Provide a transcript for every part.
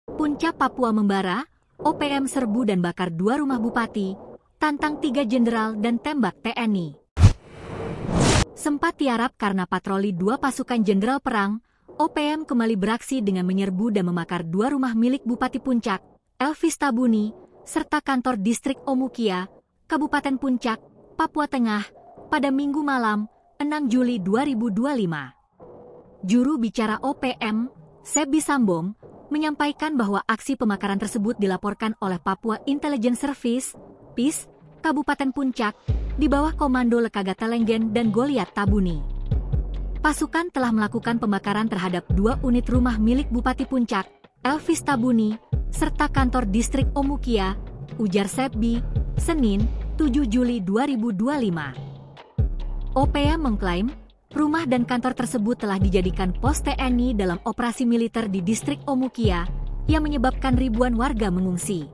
Puncak Papua membara, OPM serbu dan bakar 2 rumah bupati, tantang 3 jenderal dan tembak TNI. Sempat tiarap karena patroli 2 pasukan jenderal perang, OPM kembali beraksi dengan menyerbu dan membakar 2 rumah milik Bupati Puncak, Elvis Tabuni, serta kantor distrik Omukia, Kabupaten Puncak, Papua Tengah, pada Minggu malam, 6 Juli 2025. Juru bicara OPM, Sebi Sambong, menyampaikan bahwa aksi pembakaran tersebut dilaporkan oleh Papua Intelligence Service, PIS, Kabupaten Puncak, di bawah komando Lekaga Telenggen dan Goliat Tabuni. Pasukan telah melakukan pembakaran terhadap 2 unit rumah milik Bupati Puncak, Elvis Tabuni, serta kantor distrik Omukia, ujar Sebi, Senin, 7 Juli 2025. OPM mengklaim, rumah dan kantor tersebut telah dijadikan pos TNI dalam operasi militer di distrik Omukia, yang menyebabkan ribuan warga mengungsi.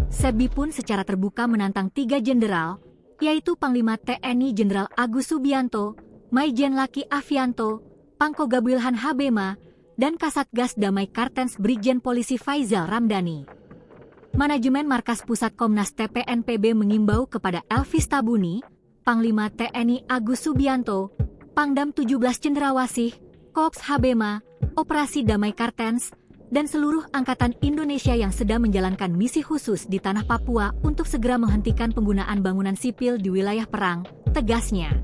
Sebi pun secara terbuka menantang 3 jenderal, yaitu Panglima TNI Jenderal Agus Subianto, Maijen Laki Afianto, Pangko Gabilhan Habema, dan Kasatgas Damai Kartens Brigjen Polisi Faizal Ramdhani. Manajemen Markas Pusat Komnas TPNPB mengimbau kepada Elvis Tabuni, Panglima TNI Agus Subianto, Pangdam 17 Cendrawasih, Korps Habema, Operasi Damai Kartens, dan seluruh Angkatan Indonesia yang sedang menjalankan misi khusus di tanah Papua untuk segera menghentikan penggunaan bangunan sipil di wilayah perang, tegasnya.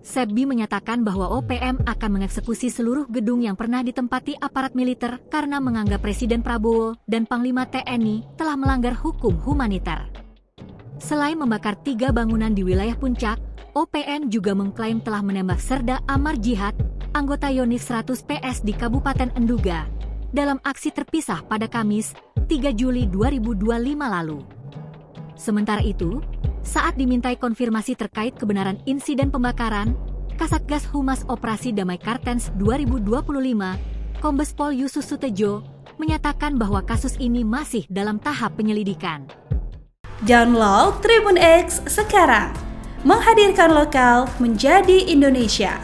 Sebi menyatakan bahwa OPM akan mengeksekusi seluruh gedung yang pernah ditempati aparat militer karena menganggap Presiden Prabowo dan Panglima TNI telah melanggar hukum humaniter. Selain membakar 3 bangunan di wilayah Puncak, OPM juga mengklaim telah menembak Serda Amar Jihad, anggota Yonif 100 PS di Kabupaten Enduga, dalam aksi terpisah pada Kamis, 3 Juli 2025 lalu. Sementara itu, saat dimintai konfirmasi terkait kebenaran insiden pembakaran, Kasatgas Humas Operasi Damai Kartens 2025, Kombes Pol Yusus Sutejo, menyatakan bahwa kasus ini masih dalam tahap penyelidikan. Download Tribun X sekarang, menghadirkan lokal menjadi Indonesia.